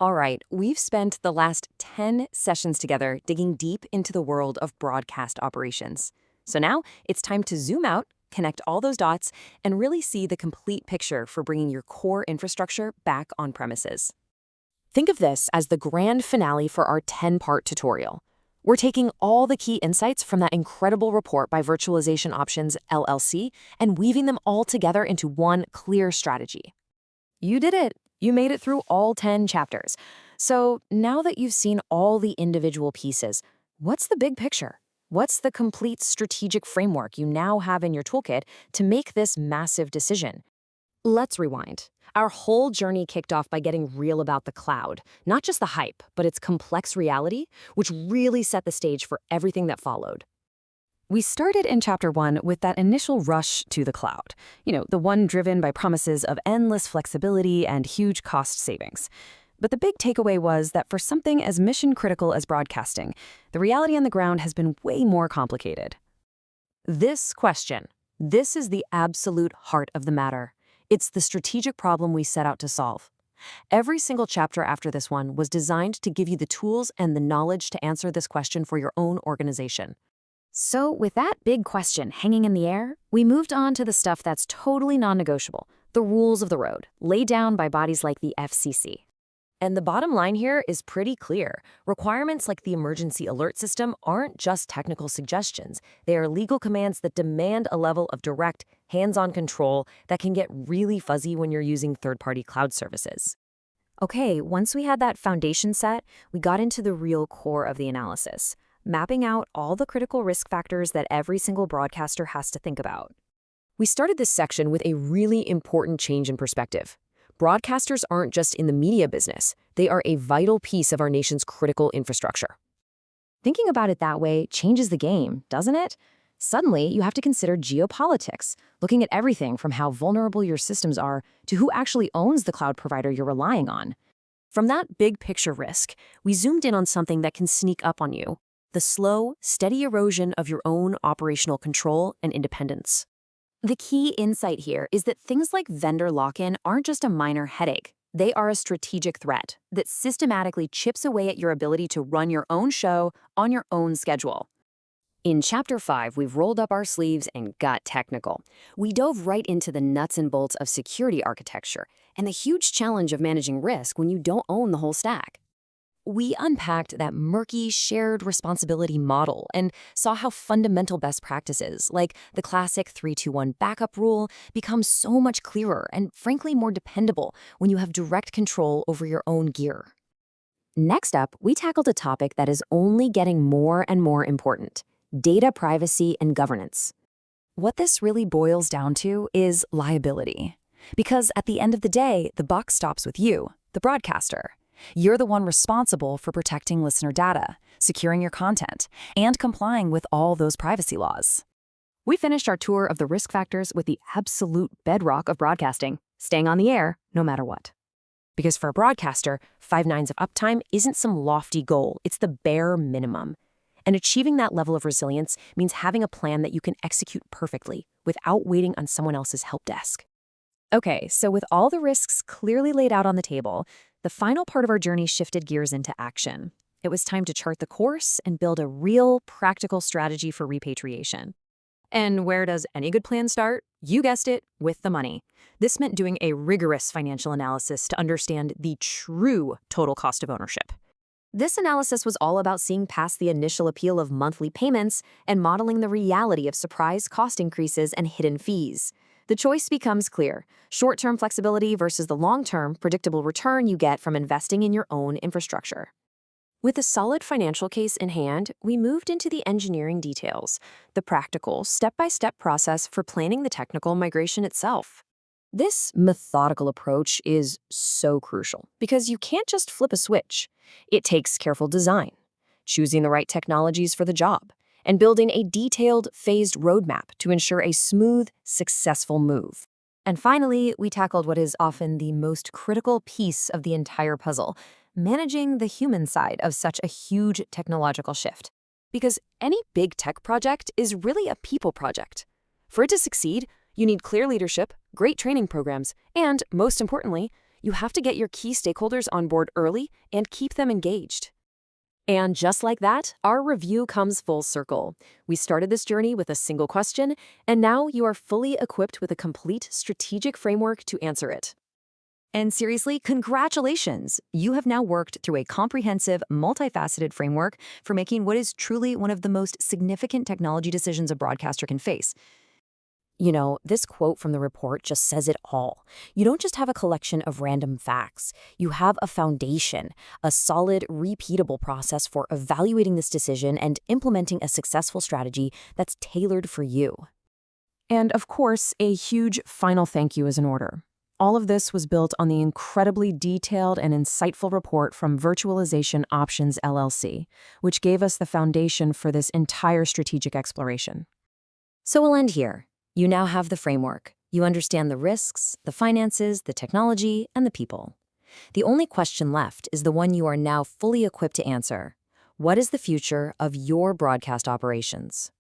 All right, we've spent the last 10 sessions together digging deep into the world of broadcast operations. So now it's time to zoom out, connect all those dots, and really see the complete picture for bringing your core infrastructure back on premises. Think of this as the grand finale for our 10-part tutorial. We're taking all the key insights from that incredible report by Virtualization Options LLC and weaving them all together into one clear strategy. You did it! You made it through all 10 chapters. So now that you've seen all the individual pieces, what's the big picture? What's the complete strategic framework you now have in your toolkit to make this massive decision? Let's rewind. Our whole journey kicked off by getting real about the cloud, not just the hype, but its complex reality, which really set the stage for everything that followed. We started in Chapter 1 with that initial rush to the cloud, the one driven by promises of endless flexibility and huge cost savings. But the big takeaway was that for something as mission-critical as broadcasting, the reality on the ground has been way more complicated. This is the absolute heart of the matter. It's the strategic problem we set out to solve. Every single chapter after this one was designed to give you the tools and the knowledge to answer this question for your own organization. So with that big question hanging in the air, we moved on to the stuff that's totally non-negotiable, the rules of the road, laid down by bodies like the FCC. And the bottom line here is pretty clear. Requirements like the emergency alert system aren't just technical suggestions. They are legal commands that demand a level of direct, hands-on control that can get really fuzzy when you're using third-party cloud services. Okay, once we had that foundation set, we got into the real core of the analysis, mapping out all the critical risk factors that every single broadcaster has to think about. We started this section with a really important change in perspective. Broadcasters aren't just in the media business, they are a vital piece of our nation's critical infrastructure. Thinking about it that way changes the game, doesn't it? Suddenly, you have to consider geopolitics, looking at everything from how vulnerable your systems are to who actually owns the cloud provider you're relying on. From that big picture risk, we zoomed in on something that can sneak up on you: the slow, steady erosion of your own operational control and independence. The key insight here is that things like vendor lock-in aren't just a minor headache. They are a strategic threat that systematically chips away at your ability to run your own show on your own schedule. In Chapter 5, we've rolled up our sleeves and got technical. We dove right into the nuts and bolts of security architecture and the huge challenge of managing risk when you don't own the whole stack. We unpacked that murky shared responsibility model and saw how fundamental best practices, like the classic 3-2-1 backup rule, become so much clearer and frankly more dependable when you have direct control over your own gear. Next up, we tackled a topic that is only getting more and more important: data privacy and governance. What this really boils down to is liability. Because at the end of the day, the buck stops with you, the broadcaster. You're the one responsible for protecting listener data, securing your content, and complying with all those privacy laws. We finished our tour of the risk factors with the absolute bedrock of broadcasting: staying on the air no matter what. Because for a broadcaster, 5 nines of uptime isn't some lofty goal, it's the bare minimum. And achieving that level of resilience means having a plan that you can execute perfectly without waiting on someone else's help desk. Okay, so with all the risks clearly laid out on the table, the final part of our journey shifted gears into action. It was time to chart the course and build a real, practical strategy for repatriation. And where does any good plan start? You guessed it, with the money. This meant doing a rigorous financial analysis to understand the true total cost of ownership. This analysis was all about seeing past the initial appeal of monthly payments and modeling the reality of surprise cost increases and hidden fees. The choice becomes clear: short-term flexibility versus the long-term, predictable return you get from investing in your own infrastructure. With a solid financial case in hand, we moved into the engineering details, the practical, step-by-step process for planning the technical migration itself. This methodical approach is so crucial because you can't just flip a switch. It takes careful design, choosing the right technologies for the job, and building a detailed, phased roadmap to ensure a smooth, successful move. And finally, we tackled what is often the most critical piece of the entire puzzle: managing the human side of such a huge technological shift. Because any big tech project is really a people project. For it to succeed, you need clear leadership, great training programs, and, most importantly, You have to get your key stakeholders on board early and keep them engaged. And just like that, our review comes full circle. We started this journey with a single question, and now you are fully equipped with a complete strategic framework to answer it. And seriously, congratulations! You have now worked through a comprehensive, multifaceted framework for making what is truly one of the most significant technology decisions a broadcaster can face. You know, this quote from the report just says it all. You don't just have a collection of random facts. You have a foundation, a solid, repeatable process for evaluating this decision and implementing a successful strategy that's tailored for you. And of course, a huge final thank you is in order. All of this was built on the incredibly detailed and insightful report from Virtualization Options LLC, which gave us the foundation for this entire strategic exploration. So we'll end here. You now have the framework. You understand the risks, the finances, the technology, and the people. The only question left is the one you are now fully equipped to answer. What is the future of your broadcast operations?